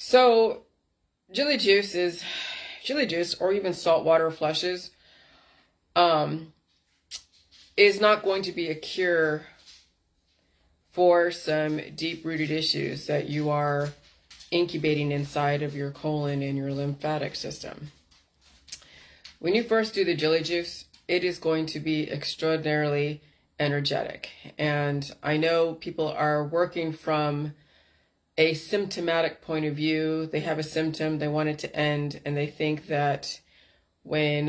So chili juice or even saltwater flushes um, is not going to be a cure for some deep-rooted issues that you are incubating inside of your colon and your lymphatic system. When you first do the chili juice, it is going to be extraordinarily energetic. And I know people are working from a symptomatic point of view. They have a symptom, they want it to end, and they think that when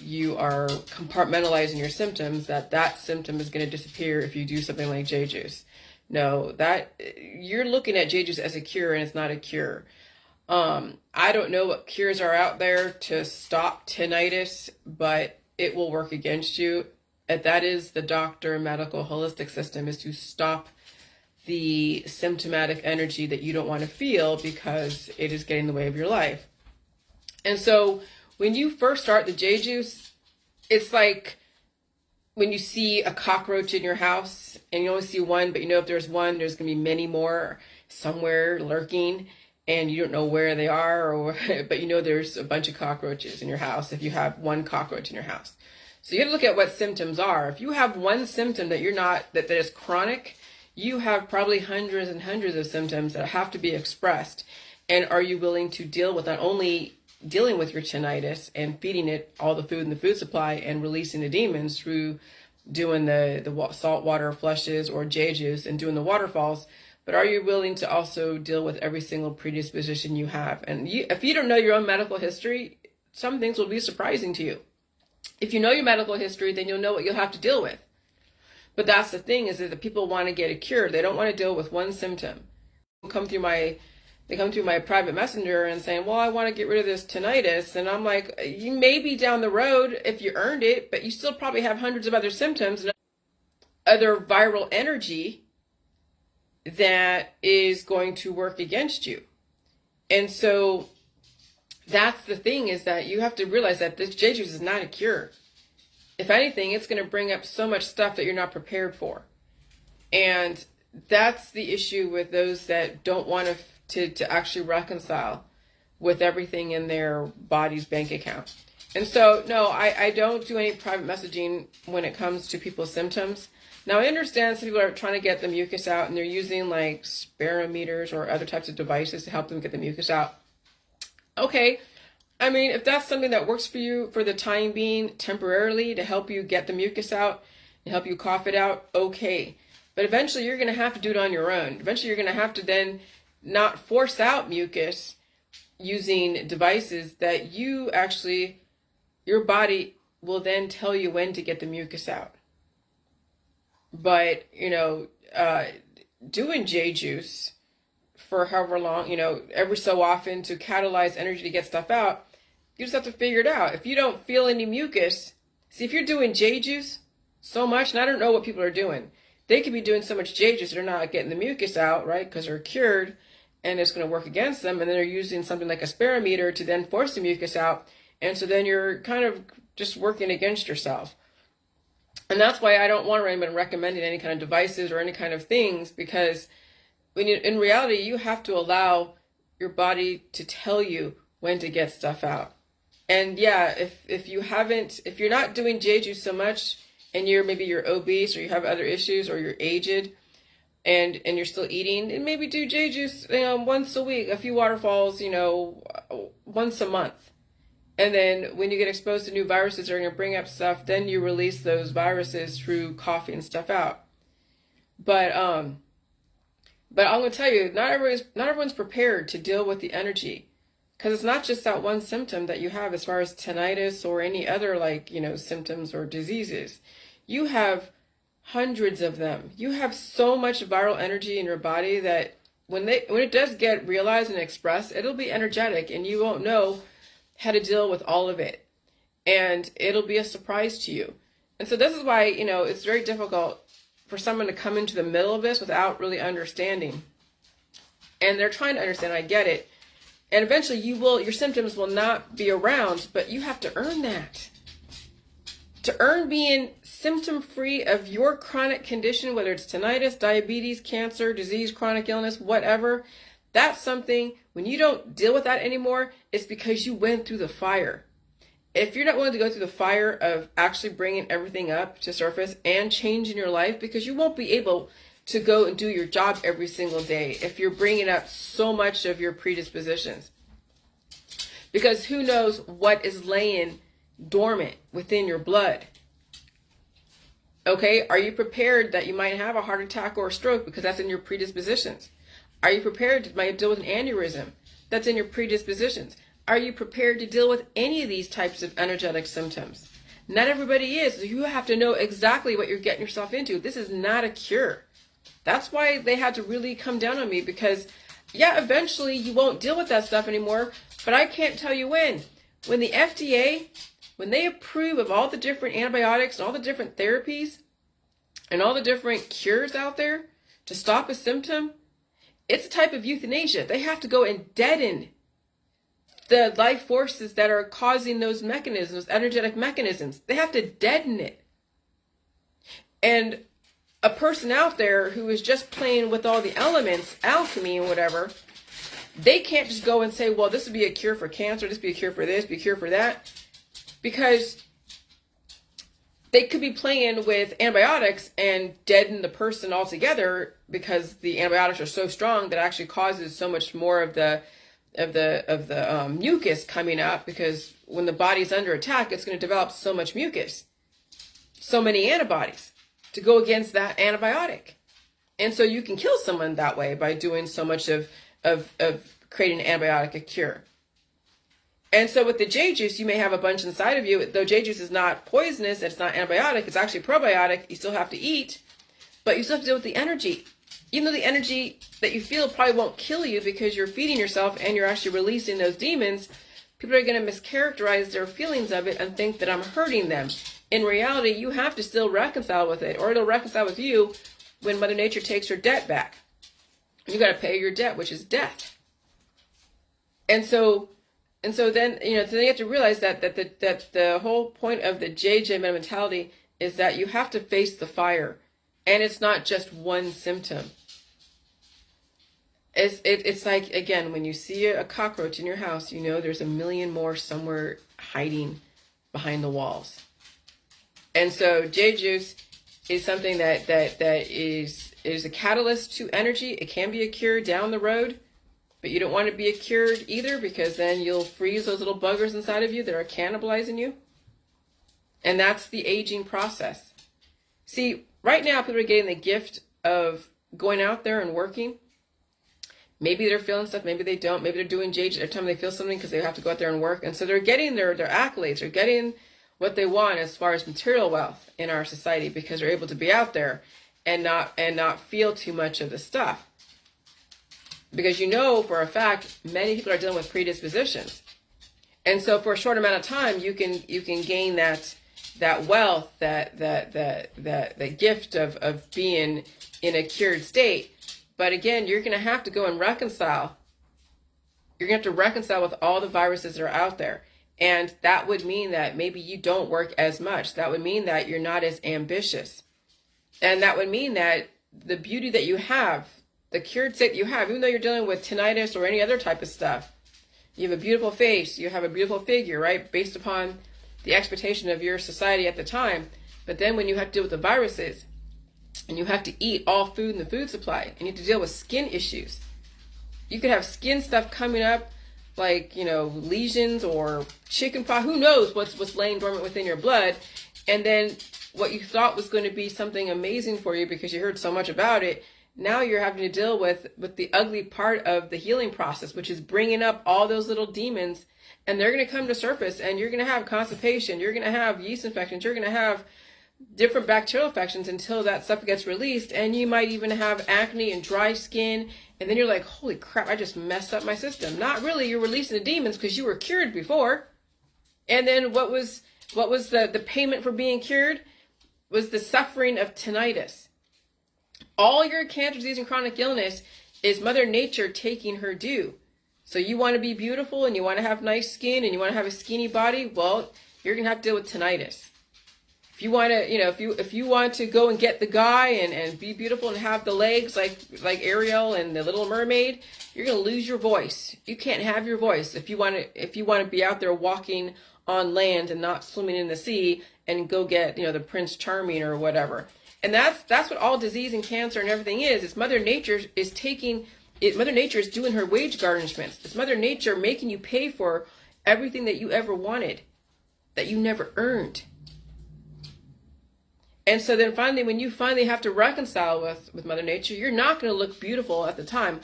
you are compartmentalizing your symptoms, that symptom is going to disappear if you do something like J juice. No, that you're looking at J juice as a cure, and it's not a cure. I don't know what cures are out there to stop tinnitus, but it will work against you. And that is the doctor, medical, holistic system, is to stop the symptomatic energy that you don't want to feel because it is getting in the way of your life. And so when you first start the J juice, it's like when you see a cockroach in your house and you only see one, but you know if there's one, there's going to be many more somewhere lurking and you don't know where they are, but you know there's a bunch of cockroaches in your house if you have one cockroach in your house. So you have to look at what symptoms are. If you have one symptom that that is chronic, you have probably hundreds and hundreds of symptoms that have to be expressed. And are you willing to deal with not only dealing with your tinnitus and feeding it all the food in the food supply and releasing the demons through doing the saltwater flushes or J juice and doing the waterfalls, but are you willing to also deal with every single predisposition you have? And if you don't know your own medical history, some things will be surprising to you. If you know your medical history, then you'll know what you'll have to deal with. But that's the thing, is that the people want to get a cure. They don't want to deal with one symptom. They come through my private messenger and saying, well, I want to get rid of this tinnitus. And I'm like, you may be down the road if you earned it, but you still probably have hundreds of other symptoms and other viral energy that is going to work against you. And so that's the thing, is that you have to realize that this J juice is not a cure. If anything, it's going to bring up so much stuff that you're not prepared for. And that's the issue with those that don't want to actually reconcile with everything in their body's bank account. And so, no, I don't do any private messaging when it comes to people's symptoms. Now, I understand some people are trying to get the mucus out and they're using like spirometers or other types of devices to help them get the mucus out. Okay. I mean, if that's something that works for you for the time being, temporarily, to help you get the mucus out and help you cough it out, okay. But eventually you're going to have to do it on your own. Eventually you're going to have to then not force out mucus using devices that your body will then tell you when to get the mucus out. But, doing J juice for however long, every so often to catalyze energy to get stuff out, you just have to figure it out. If you don't feel any mucus, see, if you're doing J juice so much, and I don't know what people are doing, they could be doing so much J juice they're not getting the mucus out, right? Because they're cured and it's going to work against them. And then they're using something like a spirometer to then force the mucus out. And so then you're kind of just working against yourself. And that's why I don't want to recommend any kind of devices or any kind of things, because in reality, you have to allow your body to tell you when to get stuff out. And yeah, if you're not doing J juice so much, and you're obese or you have other issues or you're aged and you're still eating, and maybe do J juice once a week, a few waterfalls, once a month. And then when you get exposed to new viruses that are going to bring up stuff, then you release those viruses through coughing stuff out. But I'm going to tell you, not everyone's prepared to deal with the energy, because it's not just that one symptom that you have as far as tinnitus or any other symptoms or diseases. You have hundreds of them. You have so much viral energy in your body that when it does get realized and expressed, it'll be energetic and you won't know how to deal with all of it. And it'll be a surprise to you. And so this is why, it's very difficult for someone to come into the middle of this without really understanding. And they're trying to understand, I get it. And eventually your symptoms will not be around, but you have to earn that. To earn being symptom-free of your chronic condition, whether it's tinnitus, diabetes, cancer, disease, chronic illness, whatever, That's something, when you don't deal with that anymore, it's because you went through the fire. If you're not willing to go through the fire of actually bringing everything up to surface and changing your life, because you won't be able to go and do your job every single day if you're bringing up so much of your predispositions. Because who knows what is laying dormant within your blood? Okay, are you prepared that you might have a heart attack or a stroke because that's in your predispositions? Are you prepared to might deal with an aneurysm? That's in your predispositions. Are you prepared to deal with any of these types of energetic symptoms? Not everybody is. So you have to know exactly what you're getting yourself into. This is not a cure. That's why they had to really come down on me, because yeah, eventually you won't deal with that stuff anymore, but I can't tell you when. When the FDA, when they approve of all the different antibiotics and all the different therapies and all the different cures out there to stop a symptom, it's a type of euthanasia. They have to go and deaden the life forces that are causing those mechanisms, those energetic mechanisms. They have to deaden it. And a person out there who is just playing with all the elements, alchemy and whatever, they can't just go and say, well, this would be a cure for cancer, this would be a cure for this, be a cure for that. Because they could be playing with antibiotics and deaden the person altogether, because the antibiotics are so strong that it actually causes so much more of the mucus coming up, because when the body's under attack, it's going to develop so much mucus, so many antibodies to go against that antibiotic. And so you can kill someone that way by doing so much of creating an antibiotic, a cure. And so with the jade juice, you may have a bunch inside of you. Though jade juice is not poisonous, it's not antibiotic, it's actually probiotic. You still have to eat, but you still have to deal with the energy. Even though the energy that you feel probably won't kill you because you're feeding yourself and you're actually releasing those demons, people are going to mischaracterize their feelings of it and think that I'm hurting them. In reality, you have to still reconcile with it, or it'll reconcile with you when Mother Nature takes her debt back. You got to pay your debt, which is death. And so then, then you have to realize that the whole point of the JJ mentality is that you have to face the fire, and it's not just one symptom. It's like, again, when you see a cockroach in your house, you know there's a million more somewhere hiding behind the walls. And so jade juice is something that is a catalyst to energy. It can be a cure down the road, but you don't want to be cured either, because then you'll freeze those little buggers inside of you that are cannibalizing you. And that's the aging process. See, right now people are getting the gift of going out there and working. Maybe they're feeling stuff, maybe they don't. Maybe they're doing jade every time they feel something because they have to go out there and work. And so they're getting their accolades. They're getting what they want as far as material wealth in our society, because they're able to be out there and not feel too much of the stuff. Because you know for a fact many people are dealing with predispositions. And so for a short amount of time you can gain that wealth, that gift of being in a cured state. But again, you're going to have to go and reconcile. You're going to have to reconcile with all the viruses that are out there. And that would mean that maybe you don't work as much. That would mean that you're not as ambitious. And that would mean that the beauty that you have, the cured state that you have, even though you're dealing with tinnitus or any other type of stuff, you have a beautiful face, you have a beautiful figure, right? Based upon the expectation of your society at the time. But then when you have to deal with the viruses, and you have to eat all food in the food supply, and you have to deal with skin issues. You could have skin stuff coming up, like, lesions or chickenpox. Who knows what's laying dormant within your blood. And then what you thought was going to be something amazing for you because you heard so much about it, now you're having to deal with the ugly part of the healing process, which is bringing up all those little demons, and they're going to come to surface, and you're going to have constipation, you're going to have yeast infections, you're going to have different bacterial infections until that stuff gets released, and you might even have acne and dry skin, and then you're like, holy crap, I just messed up my system. Not really, you're releasing the demons because you were cured before. And then what was the payment for being cured? Was the suffering of tinnitus. All your cancer, disease, and chronic illness is Mother Nature taking her due. So you want to be beautiful, and you want to have nice skin, and you want to have a skinny body, well, you're going to have to deal with tinnitus. If you want to, if you want to go and get the guy and be beautiful and have the legs like Ariel and the Little Mermaid, you're going to lose your voice. You can't have your voice if you want to be out there walking on land and not swimming in the sea and go get, the Prince Charming or whatever. And that's what all disease and cancer and everything is. It's Mother Nature is taking it. Mother Nature is doing her wage garnishments. It's Mother Nature making you pay for everything that you ever wanted, that you never earned. And so then finally, when you finally have to reconcile with Mother Nature, you're not going to look beautiful at the time.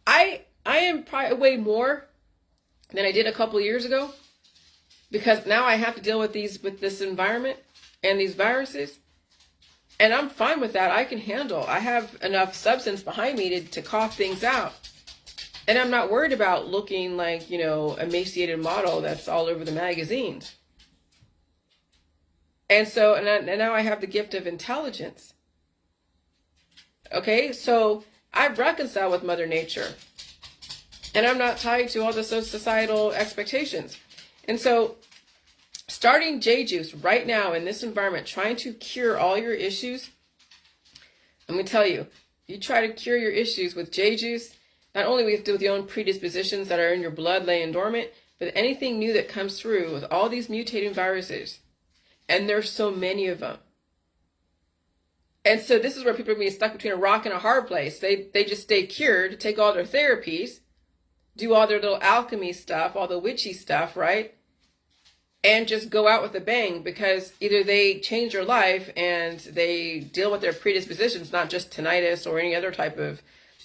I am probably way more than I did a couple of years ago, because now I have to deal with this environment and these viruses. And I'm fine with that. I can handle. I have enough substance behind me to cough things out. And I'm not worried about looking like, emaciated model that's all over the magazines. And so, and now I have the gift of intelligence. Okay, so I've reconciled with Mother Nature. And I'm not tied to all the societal expectations. And so, starting J-Juice right now in this environment, trying to cure all your issues, I'm going to tell you, you try to cure your issues with J-Juice, not only with your own predispositions that are in your blood laying dormant, but anything new that comes through with all these mutating viruses. And there's so many of them. And so this is where people are being stuck between a rock and a hard place. They just stay cured, take all their therapies, do all their little alchemy stuff, all the witchy stuff, right? And just go out with a bang, because either they change their life and they deal with their predispositions, not just tinnitus or any other type of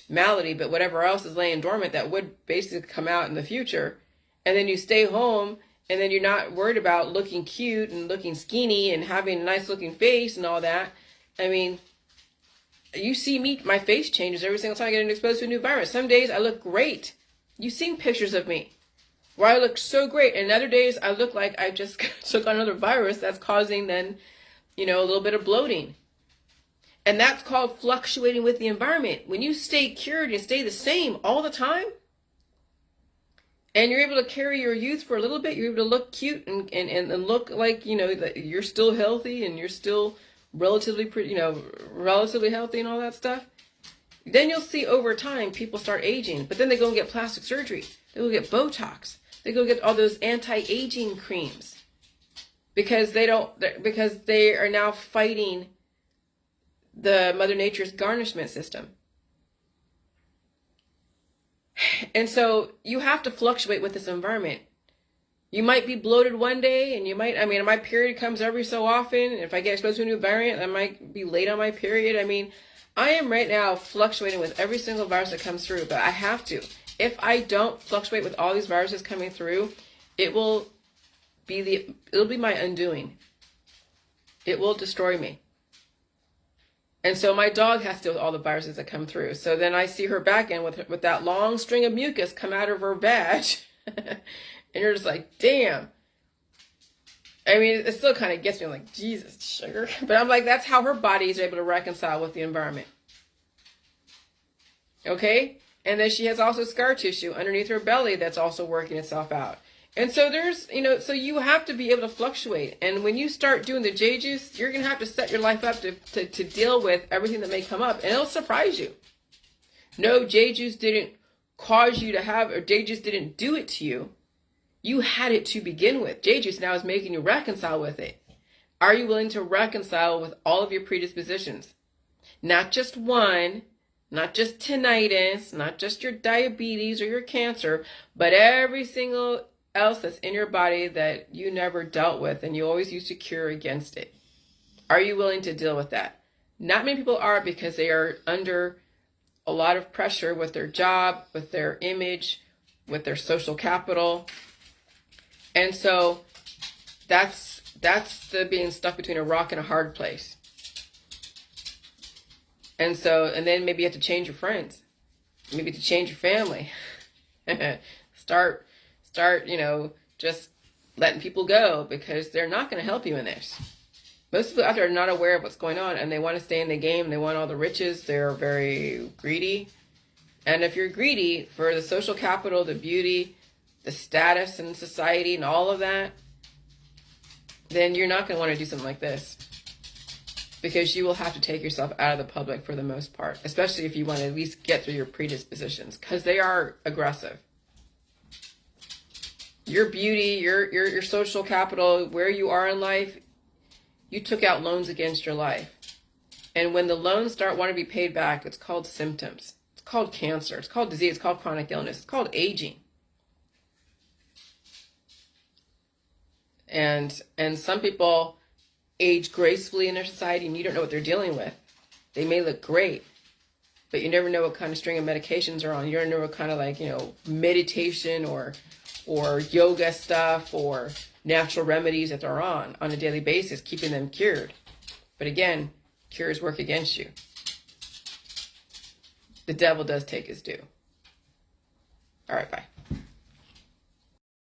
malady, but whatever else is laying dormant that would basically come out in the future. And then you stay home, and then you're not worried about looking cute and looking skinny and having a nice looking face and all that. I mean, you see me, my face changes every single time I get exposed to a new virus. Some days I look great. You've seen pictures of me where I look so great. And other days I look like I just took on another virus that's causing then, a little bit of bloating. And that's called fluctuating with the environment. When you stay cured and stay the same all the time, and you're able to carry your youth for a little bit, you're able to look cute and look like, that you're still healthy and you're still relatively relatively healthy and all that stuff. Then you'll see over time people start aging, but then they go and get plastic surgery. They go get Botox. They go get all those anti-aging creams because they are now fighting the Mother Nature's garnishment system. And so you have to fluctuate with this environment. You might be bloated one day, and my period comes every so often. If I get exposed to a new variant, I might be late on my period. I am right now fluctuating with every single virus that comes through, but I have to. If I don't fluctuate with all these viruses coming through, it'll be my undoing. It will destroy me. And so my dog has to deal with all the viruses that come through. So then I see her back end with that long string of mucus come out of her vag. And you're just like, damn. It still kind of gets me. I'm like, Jesus, sugar. But I'm like, that's how her body is able to reconcile with the environment. Okay? And then she has also scar tissue underneath her belly that's also working itself out. And so there's, so you have to be able to fluctuate. And when you start doing the J-Juice, you're going to have to set your life up to deal with everything that may come up. And it'll surprise you. No, J-Juice didn't cause you to have, or J-Juice didn't do it to you. You had it to begin with. J-Juice now is making you reconcile with it. Are you willing to reconcile with all of your predispositions? Not just one, not just tinnitus, not just your diabetes or your cancer, but every single else that's in your body that you never dealt with and you always used to cure against it. Are you willing to deal with that? Not many people are, because they are under a lot of pressure with their job, with their image, with their social capital. And so that's the being stuck between a rock and a hard place. And then maybe you have to change your friends. Maybe to change your family. Start, just letting people go, because they're not going to help you in this. Most people out there are not aware of what's going on, and they want to stay in the game. They want all the riches. They're very greedy. And if you're greedy for the social capital, the beauty, the status in society and all of that, then you're not going to want to do something like this. because you will have to take yourself out of the public for the most part, especially if you want to at least get through your predispositions, because they are aggressive. Your beauty, your social capital, where you are in life, you took out loans against your life. And when the loans start wanting to be paid back, it's called symptoms. It's called cancer. It's called disease. It's called chronic illness. It's called aging. And some people age gracefully in their society, and you don't know what they're dealing with. They may look great, but you never know what kind of string of medications are on. You don't know what kind of meditation or yoga stuff or natural remedies that they're on a daily basis, keeping them cured. But again, cures work against you. The devil does take his due. All right, bye.